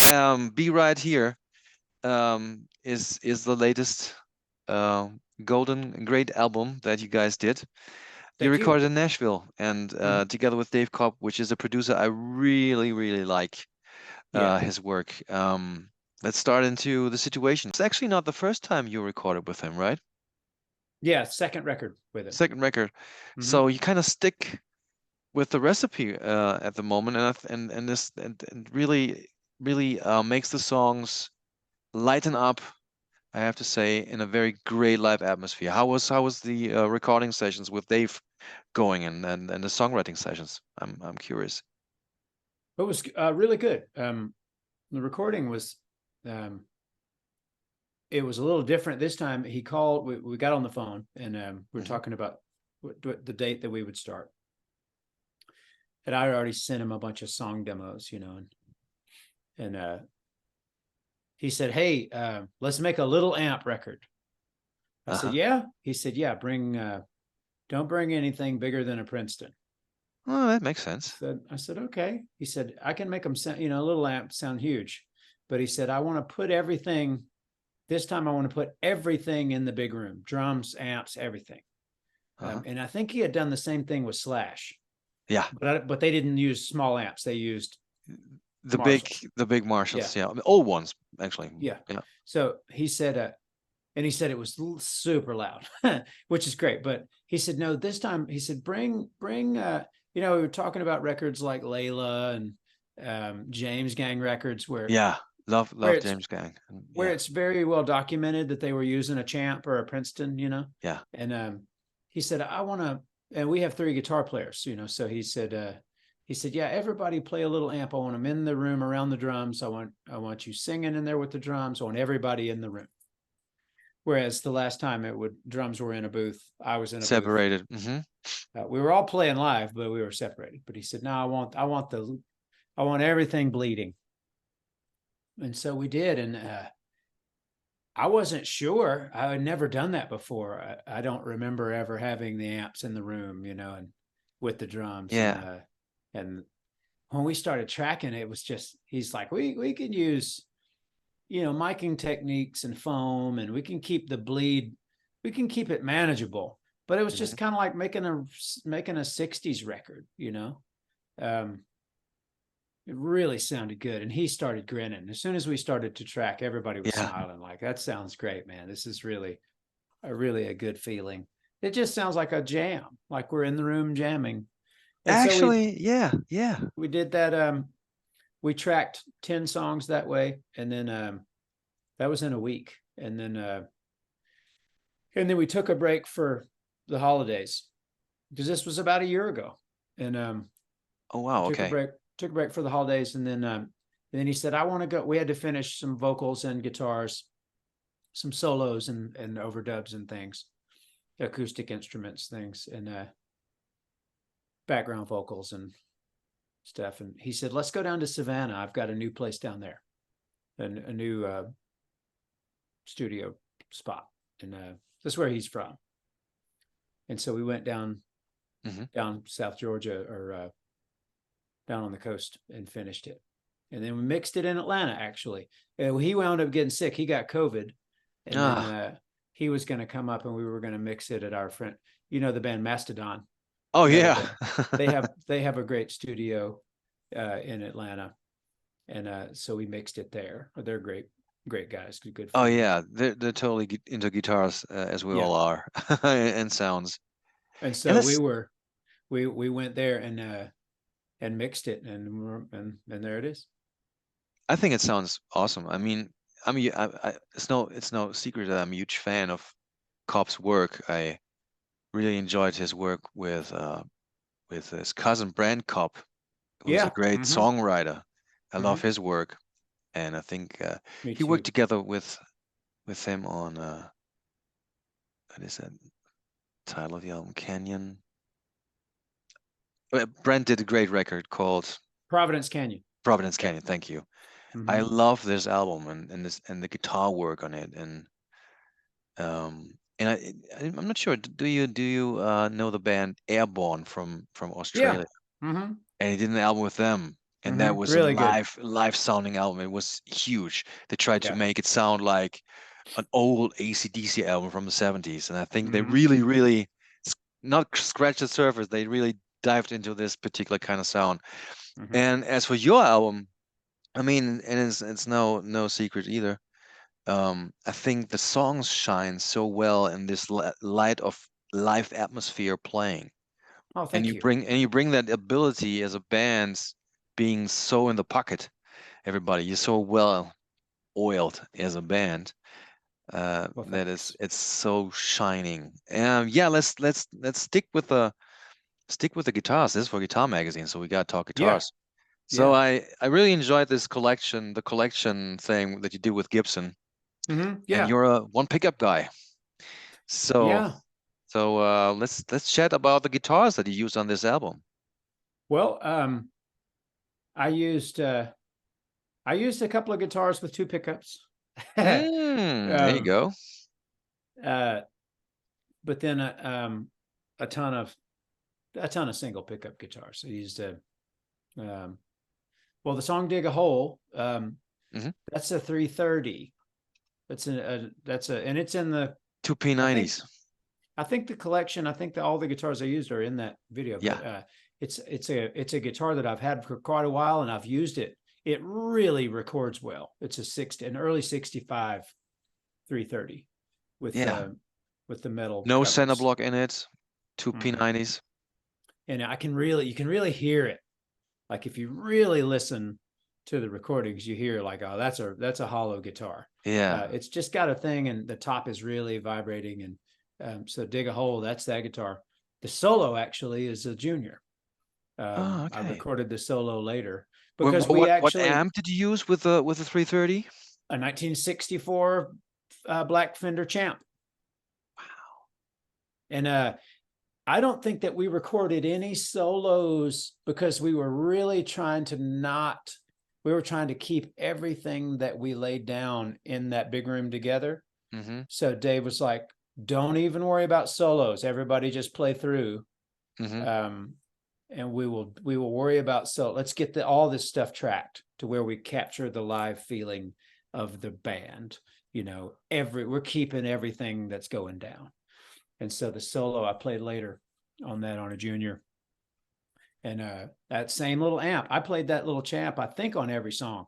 Be Right Here is the latest golden great album that you guys did. You Thank you. recorded in Nashville and together with Dave Cobb, which is a producer I really, really like Yeah. his work. Let's start into the situation. It's actually not the first time you recorded with him, right? Yeah. Second record with him. Second record. Hmm. So you kind of stick with the recipe at the moment, and this and really really makes the songs lighten up. I have to say, in a very great live atmosphere. How was the recording sessions with Dave going, and the songwriting sessions? I'm curious. It was really good. The recording was, um, it was a little different this time. He called. We got on the phone and we were Hmm. talking about the date that we would start. And I already sent him a bunch of song demos, and he said, "Hey, let's make a little amp record." I said, Uh-huh. "Yeah." He said, "Yeah, don't bring anything bigger than a Princeton." Oh, that makes sense. I said, "Okay." He said, "I can make them sound, a little amp sound huge," but he said, "I want to put everything this time. I want to put everything in the big room: drums, amps, everything." Uh-huh. And I think he had done the same thing with Slash, Yeah, but they didn't use small amps. They used the big Marshalls. the big Yeah, Marshalls. Yeah, the old ones actually. yeah. Yeah. So he said, and he said it was super loud, which is great. But he said, no, this time he said, bring. We were talking about records like Layla and James Gang records Yeah. Love where love it's James Gang. where Yeah. it's very well documented that they were using a Champ or a Princeton. Yeah. And he said, I want to, and we have three guitar players, so he said, yeah, everybody play a little amp. I want them in the room around the drums. I want you singing in there with the drums. I want everybody in the room. Whereas the last time drums were in a booth, I was in a booth. Separated. Hmm. We were all playing live, but we were separated. But he said, no, I want everything bleeding. And so we did. And I wasn't sure. I had never done that before. I don't remember ever having the amps in the room, and with the drums. Yeah. And when we started tracking, it was just, he's like, we can use, miking techniques and foam, and we can keep the bleed, we can keep it manageable. But it was Hmm. just kind of like making a 60s record. It really sounded good. And he started grinning. As soon as we started to track, everybody was Yeah. smiling like, that sounds great, man. This is really a good feeling. It just sounds like a jam, like we're in the room jamming. And so Actually, yeah, yeah. we did that. We tracked 10 songs that way. And then that was in a week. And then we took a break for the holidays because this was about a year ago. And Oh wow, took a okay. break for the holidays, and then he said, I want to go. We had to finish some vocals and guitars, some solos and overdubs and things, acoustic instruments, things, and background vocals and stuff. And he said, let's go down to Savannah. I've got a new place down there, and a new studio spot, and that's where he's from. And so we went down South Georgia, or down on the coast, and finished it. And then we mixed it in Atlanta, actually. He wound up getting sick. He got COVID. And Ah. then he was going to come up and we were going to mix it at our friend, the band Mastodon. Oh Another yeah. band. They have a great studio in Atlanta. And so we mixed it there. They're great guys, good Oh friends. yeah. They're totally into guitars as we Yeah. all are, and sounds. And And so that's. we went there and mixed it, and there it is. I think it sounds awesome. It's no secret that I'm a huge fan of Cobb's work. I really enjoyed his work with his cousin Brand Cobb, who's a Yeah. great Mm-hmm. songwriter. I love Mm-hmm. his work, and I think Me he worked too. together with him on what is that title of the album? Canyon. Brent did a great record called Providence Canyon. Providence Yeah. Canyon. Thank you. I Mm-hmm. love this album and the guitar work on it, I'm not sure. Do you know the band Airborne from Yeah. Australia? Mm-hmm. And he did an album with them, and that was a Really good. live sounding album. It was huge. They tried to Yeah. make it sound like an old AC/DC album from the 70s, and I think they Mhm. really not scratched the surface. They really dived into this particular kind of sound. Mhm. And as for your album, I mean, and it's no secret either. I think the songs shine so well in this light of live atmosphere playing, Oh, and thank you. you bring that ability as a band, being so in the pocket. Everybody, you're so well oiled as a band. Well, That is, thanks. it's so shining. Yeah, let's stick with the guitars. This is for Guitar Magazine, so we gotta talk Yeah. guitars. So Yeah. I really enjoyed this collection, the collection thing that you do with Gibson, and Yeah. you're a one pickup guy. So Yeah. let's chat about the guitars that you use on this album. Well, I used a couple of guitars with two pickups. There you um, go. uh, but then a ton of single pickup guitars. I used um, well, the song "Dig a Hole." Hmm. That's a 330. And it's in the. Two I think P90s. I think the collection. I think that all the guitars I used are in that video. Yeah. But it's a guitar that I've had for quite a while, and I've used it. It really records well. It's an early 65 330 Yeah. with the metal No center covers. block in it. Two Mhm. P90s. And you can really hear it. Like if you really listen to the recordings, you hear like, oh, that's a hollow guitar. Yeah. It's just got a thing, and the top is really vibrating. And so "Dig a Hole," that's that guitar. The solo actually is a Junior. Oh, I okay. recorded the solo later What because we what actually amp did you use with the 330? a 1964 Black Fender Champ. And I don't think that we recorded any solos because we were really trying to keep everything that we laid down in that big room together. Mm-hmm. So Dave was like, don't even worry about solos. Everybody just play through. Mm-hmm. And we will worry about, so let's get all this stuff tracked to where we capture the live feeling of the band. We're keeping everything that's going down. And so the solo I played later on a Junior. And that same little amp, I played that little champ, I think, on every song.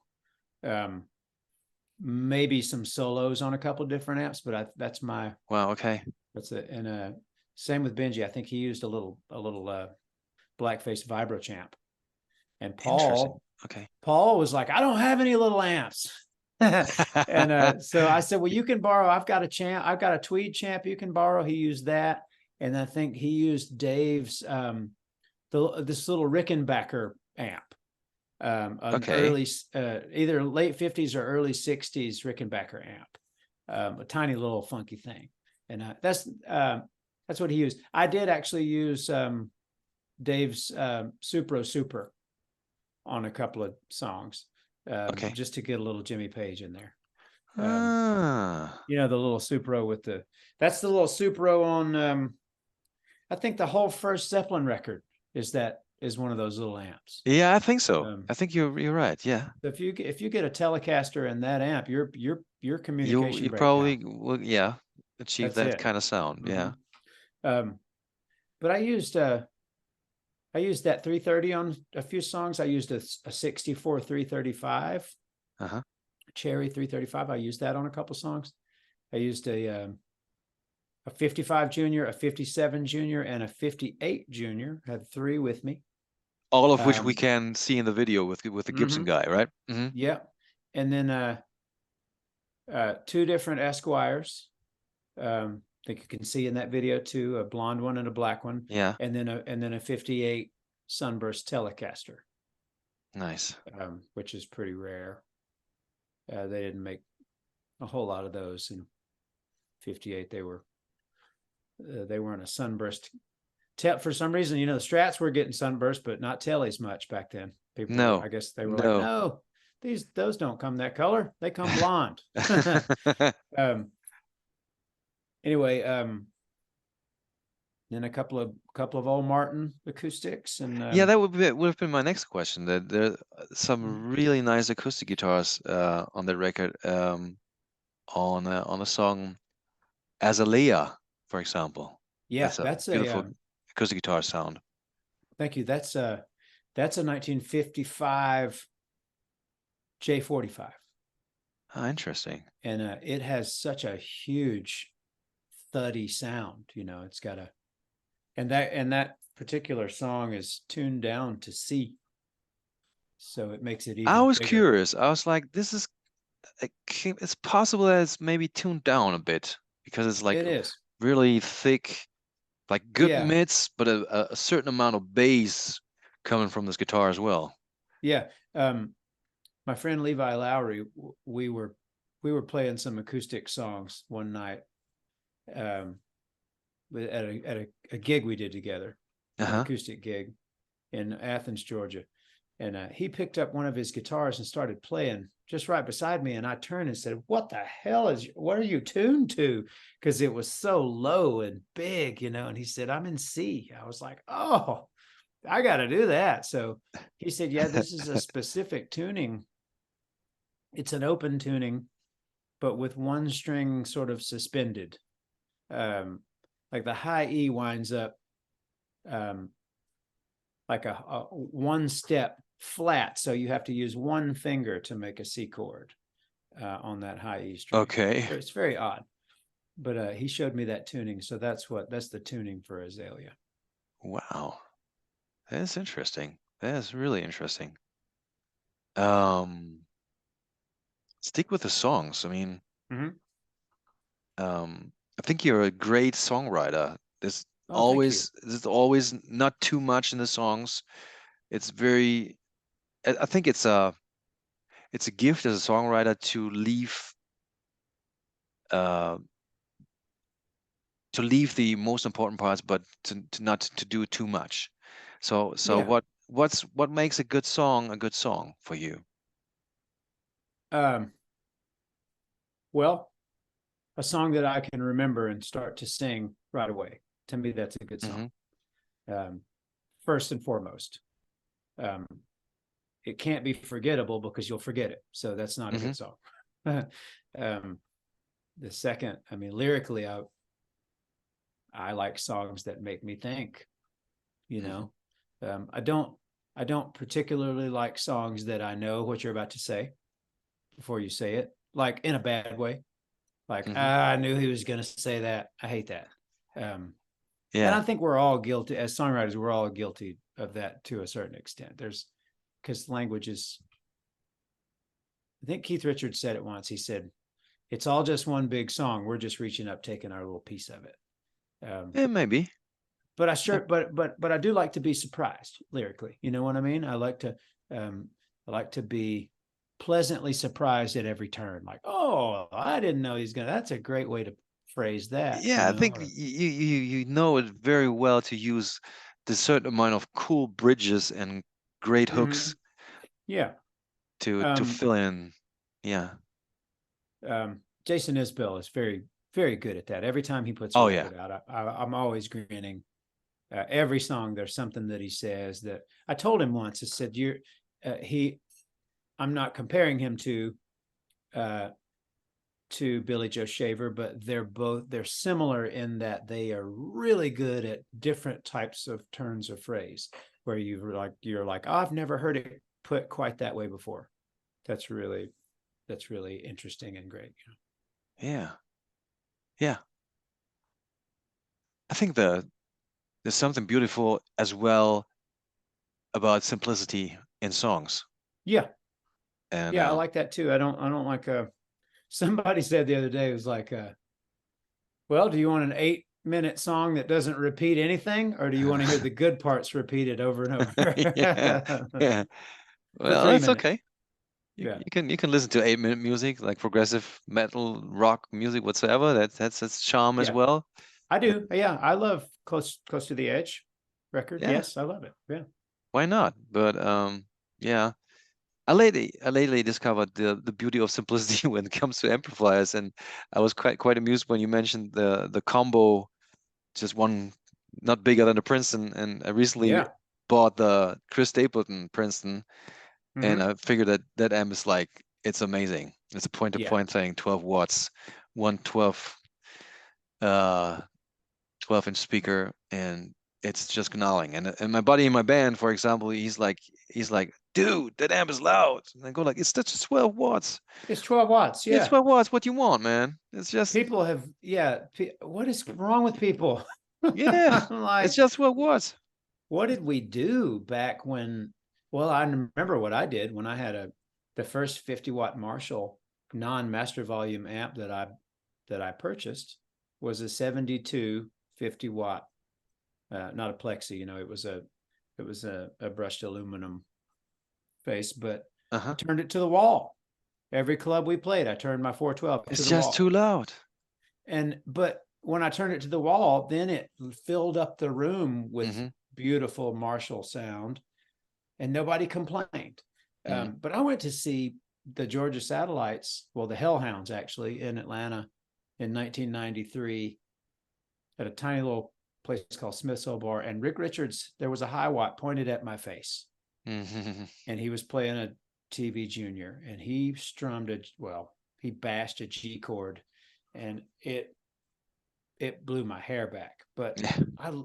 Maybe some solos on a couple of different amps, but that's my. Wow. Okay. That's it. And same with Benji. I think he used a little blackface vibro champ. And Interesting. Okay. Paul was like, I don't have any little amps. And so I said, well, you can borrow. I've got a tweed champ you can borrow. He used that. And I think he used Dave's this little Rickenbacker amp. An Okay. early either late 50s or early 60s Rickenbacker amp. A tiny little funky thing. And that's what he used. I did actually use Dave's Supro Super on a couple of songs. Okay. Just to get a little Jimmy Page in there. Ah. The little Supro that's the little Supro on, I think the whole first Zeppelin record is one of those little amps. Yeah, I think so. I think you're right. Yeah. So if you get a Telecaster and that amp, your communication You breakdown. probably will, yeah, achieve That's that it. kind of sound. Mm-hmm. Yeah. But I used that 330 on a few songs. I used a 64 335. Uh-huh. Cherry 335. I used that on a couple songs. I used a 55 Junior, a 57 Junior, and a 58 Junior. I had three with me. All of which we can see in the video with the Gibson guy, right? Mm-hmm. Yeah. And then two different Esquires. I think you can see in that video too, a blonde one and a black one. Yeah. And then a 58 Sunburst Telecaster. Nice. Which is pretty rare. They didn't make a whole lot of those in 58. They weren't a sunburst. For some reason, the Strats were getting sunburst, but not Tellys much back then. No. I guess they were like, no, those don't come that color. They come blonde. Anyway, then a couple of old Martin acoustics, and Yeah, that would have been my next question. That there are some really nice acoustic guitars on that record. On a song Azalea, for example. yeah, That's a that's a beautiful acoustic guitar sound. thank you. That's a 1955 J45, Ah, interesting. and it has such a huge thuddy sound. It's got a and that particular song is tuned down to C, so it makes it I even was bigger. curious. I was like, it's possible that it's maybe tuned down a bit because it's like It is, really thick, like good yeah, mids, but a certain amount of bass coming from this guitar as well. yeah. My friend Levi Lowry, we were playing some acoustic songs one night, at a gig we did together, an Uh-huh. acoustic gig in Athens, Georgia. And he picked up one of his guitars and started playing just right beside me. And I turned and said, "What the hell what are you tuned to?" Because it was so low and big, And he said, "I'm in C." I was like, "Oh, I got to do that." So he said, "Yeah, this is a specific tuning. It's an open tuning, but with one string sort of suspended. Like the high E winds up like a one step flat, so you have to use one finger to make a C chord on that high E string. Okay. It's very odd, but he showed me that tuning, so that's the tuning for Azalea. Wow. That's interesting. That's really interesting. Um, Stick with the songs. I mean, Mm-hmm. I think you're a great songwriter. Oh, thank you. There's always not too much in the songs. It's very, I think it's a gift as a songwriter uh, to leave the most important parts, but to not to do too much. So Yeah. what makes a good song for you? Um, well, a song that I can remember and start to sing right away. To me, that's a good song. Hmm. Um, First and foremost, um, it can't be forgettable because you'll forget it. So that's not a Hmm. good song. The second, I mean, lyrically, I like songs that make me think. You Hmm. know, I don't particularly like songs that I know what you're about to say before you say it, like in a bad way. Like, Hmm. I knew he was going to say that. I hate that. And I Yeah. think we're all guilty as songwriters. We're all guilty of that to a certain extent. Because language is. I think Keith Richards said it once. He said, "It's all just one big song. We're just reaching up, taking our little piece of it." Um, Yeah, maybe. but I Yeah. sure, but I do like to be surprised lyrically. You know what I mean? Um, I like to be pleasantly surprised at every turn. Like, oh, I didn't know he's gonna. That's a great way to phrase that. Yeah, I think Or you know it very well to use the certain amount of cool bridges and great mm-hmm. hooks Yeah. to Um, fill in. Yeah. Jason Isbell is very, very good at that. Every time he puts a Oh yeah. record out, I'm always grinning. Every song, there's something that he says that I told him once. I said, "You're he." I'm not comparing him uh, to Billy Joe Shaver, but they're similar in that they are really good at different types of turns of phrase. Where you're like, oh, I've never heard it put quite that way before. That's really interesting and great. Yeah. Yeah. I think there's something beautiful as well about simplicity in songs. Yeah, And yeah, I like that too. I don't like somebody said the other day, it was like well, do you want an 8-minute song that doesn't repeat anything, or do you want to hear the good parts repeated over and yeah, over yeah. for Well, three that's minutes? okay. Yeah, You can listen to 8-minute music like progressive metal, rock music, whatsoever. That's its charm as yeah, well. I do. Yeah, I love Close to the Edge record. Yeah, Yes, I love it. Yeah. why not? But yeah. I lately discovered the beauty of simplicity when it comes to amplifiers, and I was quite amused when you mentioned the combo, just one not bigger than the Princeton. And I recently bought the Chris Stapleton Princeton, and I figured that amp is like, it's amazing. It's a point-to-point thing, 12 watts, one 12-inch speaker, and it's just gnarling. And my buddy in my band, for example, he's like, dude, that amp is loud. And I go like, it's just 12 watts. It's 12 watts. Yeah, 12 watts. What do you want, man? It's just people have what is wrong with people? Yeah, like, it's just 12 watts. What did we do back when? Well, I remember what I did when I had the first 50-watt Marshall non-master volume amp that I purchased was a 72 50-watt, not a plexi, it was a brushed aluminum face, but I turned it to the wall. Every club we played, I turned my 412 to the wall. It's just too loud. But when I turned it to the wall, then it filled up the room with beautiful Marshall sound, and nobody complained. But I went to see the Georgia Satellites, well, the Hellhounds actually, in Atlanta in 1993 at a tiny little place called Smith's Old Bar. And Rick Richards, there was a high watt pointed at my face. And he was playing a TV Junior, and he he bashed a G chord, and it blew my hair back. But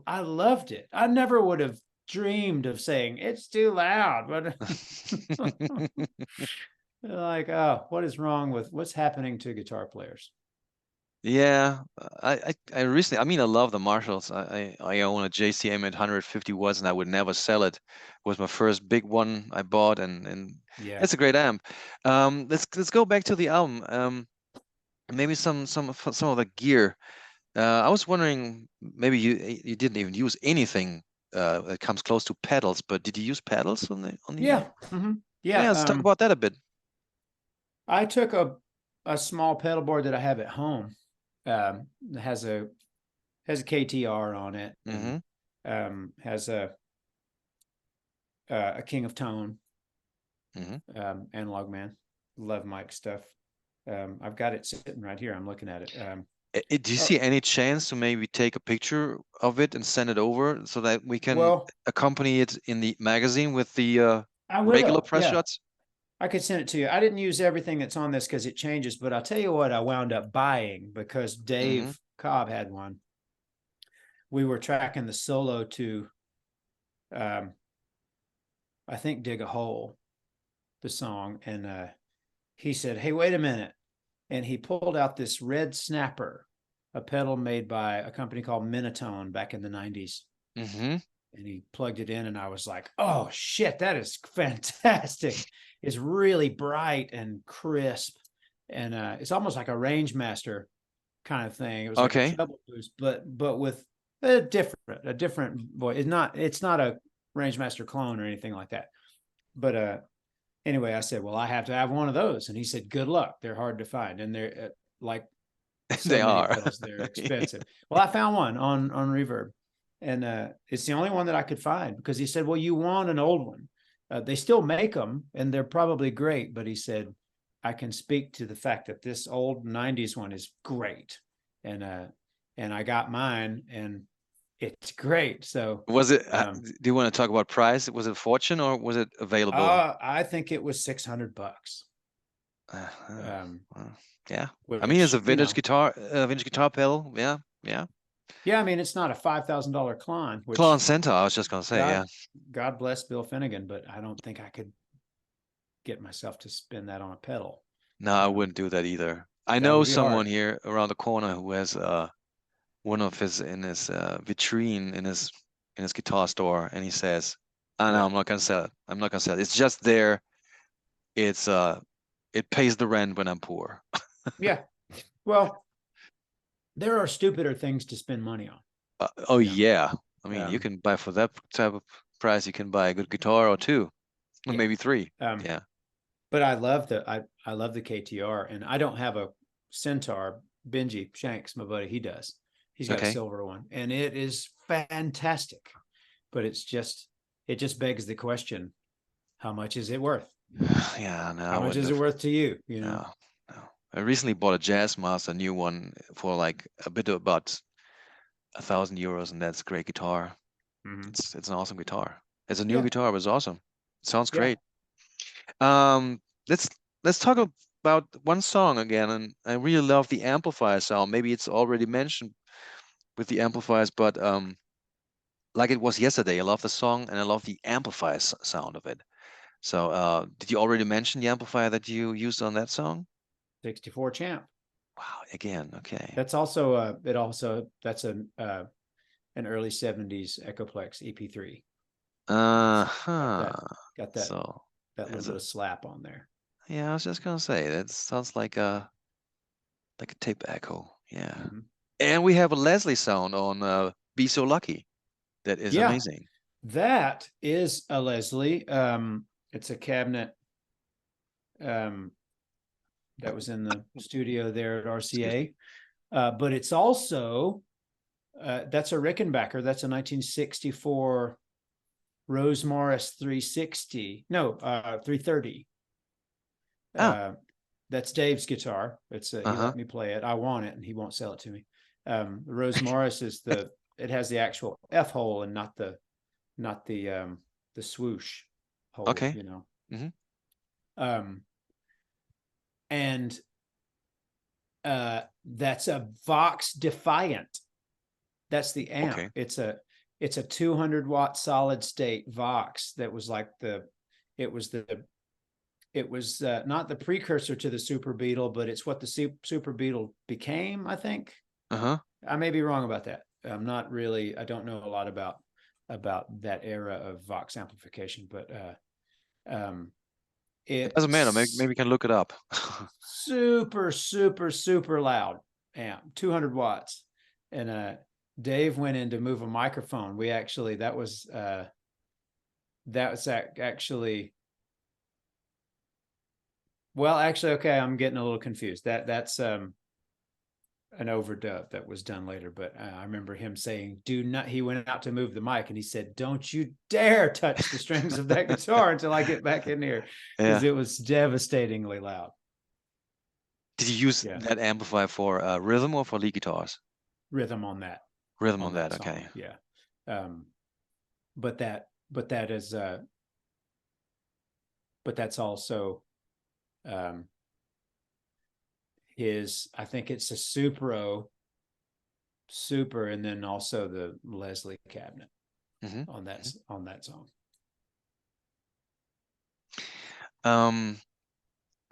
I loved it. I never would have dreamed of saying it's too loud, but like, oh, what's happening to guitar players? Yeah, I recently, I mean, I love the Marshalls. I own a JCM at 150 watts, and I would never sell it. It was my first big one I bought, and it's a great amp. Let's go back to the album. Maybe some of the gear. I was wondering, maybe you didn't even use anything that comes close to pedals, but did you use pedals on the Yeah. Yeah, let's talk about that a bit. I took a small pedal board that I have at home. It has a KTR on it. Has a King of Tone, Analog Man, love mic stuff. I've got it sitting right here. I'm looking at it. Do you see any chance to maybe take a picture of it and send it over so that we can accompany it in the magazine with the regular press shots? I could send it to you. I didn't use everything that's on this because it changes, but I'll tell you what I wound up buying because Dave Cobb had one. We were tracking the solo to, I think, Dig a Hole, the song. And he said, hey, wait a minute. And he pulled out this red snapper, a pedal made by a company called Minotone back in the 90s. And he plugged it in, and I was like, oh, shit, that is fantastic. It's really bright and crisp. And it's almost like a Rangemaster kind of thing. It was like a treble boost, but with a different voice. It's not a Rangemaster clone or anything like that. But anyway, I said, well, I have to have one of those. And he said, good luck. They're hard to find. And they're like, they are. Pedals, they're expensive. Well, I found one on Reverb. And it's the only one that I could find because he said, well, you want an old one. They still make them and they're probably great. But he said, I can speak to the fact that this old 90s one is great. And I got mine and it's great. So was it, do you want to talk about price? Was it a fortune or was it available? I think it was $600. Yeah. I mean, it's a vintage guitar pedal. Yeah. Yeah. Yeah, I mean, it's not a $5,000 Klon. Klon Center, I was just going to say, God bless Bill Finnegan, but I don't think I could get myself to spin that on a pedal. No, I wouldn't do that either. I know someone here around the corner who has one of his in his vitrine in his guitar store, and he says, "Oh no, I'm not going to sell it. I'm not going to sell it. It's just there. It's it pays the rent when I'm poor." Yeah. Well, there are stupider things to spend money on. Yeah. I mean, you can buy for that type of price. You can buy a good guitar or two, or maybe three. Yeah. But I love the KTR, and I don't have a Centaur. Benji Shanks, my buddy, he does. He's got a silver one, and it is fantastic. But it just begs the question: how much is it worth? Yeah. No. How much is it worth to you? You know. No. I recently bought a Jazzmaster, new one, for like a bit about €1,000, and that's great guitar. Mhm. It's an awesome guitar. It's a new Yeah, guitar, but it's awesome. It sounds yeah. great. Um, let's let's talk about one song again, and I really love the amplifier sound. Maybe it's already mentioned with the amplifiers, but like it was yesterday, I love the song and I love the amplifier sound of it. So, did you already mention the amplifier that you used on that song? 64 Champ. Wow, again, okay. That's also that's an early 70s Echoplex EP3. Got Uh-huh. that got that So, that little as bit a of slap on there. yeah, I was just gonna say that sounds like a tape echo. Yeah. Mhm. And we have a Leslie sound on Be So Lucky. That is Yeah, amazing. that is a Leslie. It's a cabinet um, that was in the studio there at Excuse me. RCA. But it's also that's a Rickenbacker. That's a 1964 Rose Morris 360. No, 330. Ah, That's Dave's guitar. He uh-huh. let me play it. I want it, and he won't sell it to me. Rose Morris is it has the actual F hole and not the swoosh hole, Okay. you know. Mm-hmm. Um, and that's a Vox Defiant. That's the amp. Okay. It's a 200-watt solid state Vox that was like it was not the precursor to the Super Beetle, but it's what the Super Beetle became, I think. Uh-huh. I may be wrong about that. I don't know a lot about that era of Vox amplification, but It doesn't matter. Maybe it's we can look it up. super, super, super loud amp, 200 watts. And Dave went in to move a microphone. We actually, actually, well, actually, okay, I'm getting a little confused. That's an overdub that was done later, but I remember him saying, "Do not." He went out to move the mic, and he said, "Don't you dare touch the strings of that guitar until I get back in here," because Yeah. it was devastatingly loud. Did you use Yeah, that amplifier for rhythm or for lead guitars? rhythm Rhythm on on that. that song. Okay. Yeah, um, but that is but that's also um, his. I think it's a Super, and then also the Leslie cabinet Mm-hmm. on that song. Um,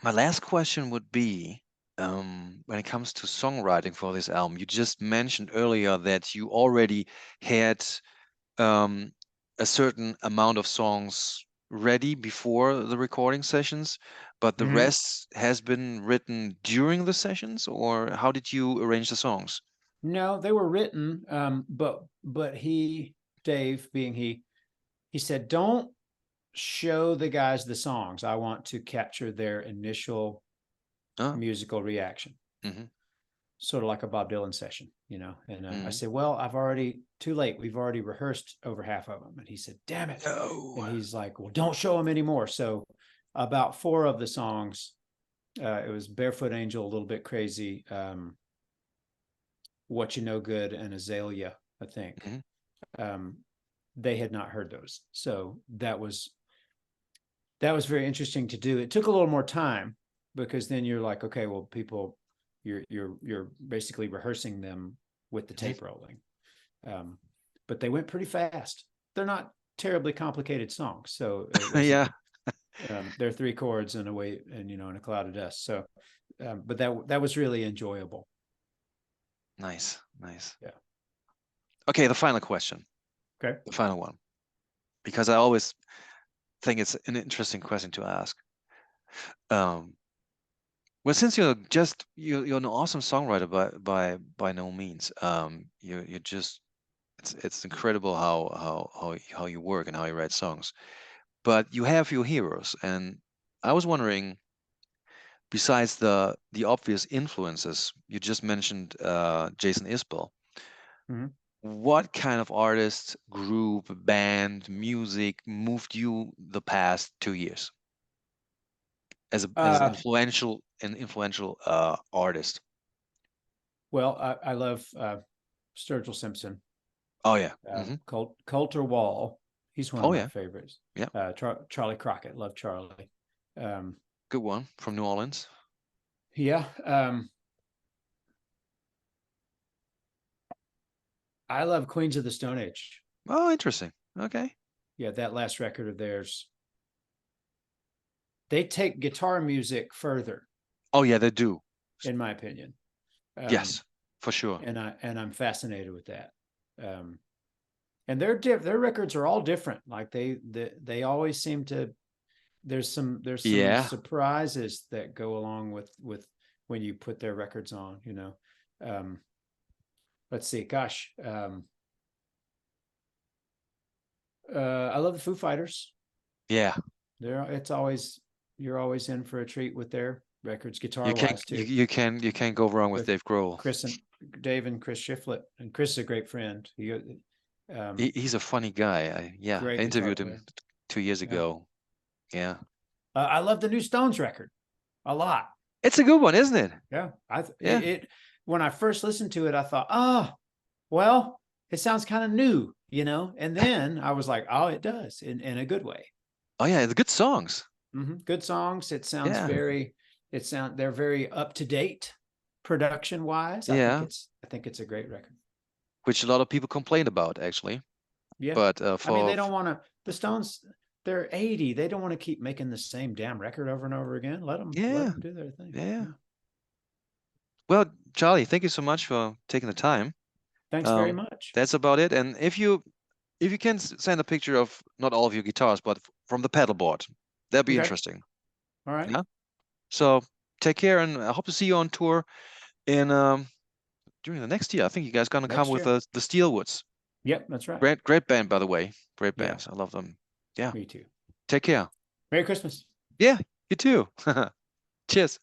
my last question would be, when it comes to songwriting for this album, you just mentioned earlier that you already had um, a certain amount of songs ready before the recording sessions, but the Mm-hmm. rest has been written during the sessions, or how did you arrange the songs? No, they were written, but Dave, being he said, don't show the guys the songs. I want to capture their initial Oh, musical reaction, mm-hmm, sort of like a Bob Dylan session, you know. And I mm-hmm. said, well, too late. We've already rehearsed over half of them. And he said, damn it. No. And he's like, well, don't show them anymore. So about four of the songs, it was Barefoot Angel, a little bit crazy. What You Know Good and Azalea, I think. Mm-hmm. Um, they had not heard those, so that was very interesting to do. It took a little more time because then you're like, okay, well, people, you're basically rehearsing them with the tape rolling, um, but they went pretty fast. They're not terribly complicated songs, so it wasn't. Yeah. They're three chords and away, and in a cloud of dust. So, but that was really enjoyable. Nice, nice. Yeah. Okay, the final question, Okay. the final one, because I always think it's an interesting question to ask. Um, well, since you're an awesome songwriter by no means, you're just it's incredible how you work and how you write songs. But you have your heroes, and I was wondering, besides the obvious influences you just mentioned, Jason Isbell, Mhm. what kind of artist, group, band, music moved you the past 2 years as Uh, an influential artist? well, I love Sturgill Simpson. Oh yeah. Coulter Wall. He's one of my favorites. Yeah. Charlie Crockett. Love Charlie. Good one from New Orleans. Yeah. I love Queens of the Stone Age. Oh, interesting. Okay. Yeah, that last record of theirs. They take guitar music further. Oh yeah, they do. In my opinion. Yes, for sure. And I'm fascinated with that. And their records are all different. Like they always seem to. There's some surprises that go along with when you put their records on. You know. Let's see. Gosh. I love the Foo Fighters. Yeah. You're always in for a treat with their records, guitar wise too. You can't go wrong with Dave Grohl. Dave and Chris Shiflett, and Chris is a great friend. He's a funny guy. I interviewed him 2 years ago. Yeah. I love the new Stones record a lot. It's a good one, isn't it? Yeah. When I first listened to it, I thought, oh, well, it sounds kind of new, you know. And then I was like, oh, it does in a good way. Oh yeah, the good songs. Good songs. It sounds they're very up to date production wise. I think it's a great record. Which a lot of people complained about, actually. Yeah. But they don't want to. The Stones, they're 80. They don't want to keep making the same damn record over and over again. Let them do their thing. Yeah. Well, Charlie, thank you so much for taking the time. Thanks very much. That's about it. And if you can send a picture of not all of your guitars, but from the pedal board, that'd be interesting. All right. Yeah. So take care, and I hope to see you on tour in during the next year. I think you guys gonna come with the Steelwoods. Yep, that's right. Great band, by the way. Great bands. I love them. Yeah. Me too. Take care. Merry Christmas. Yeah, you too. Cheers.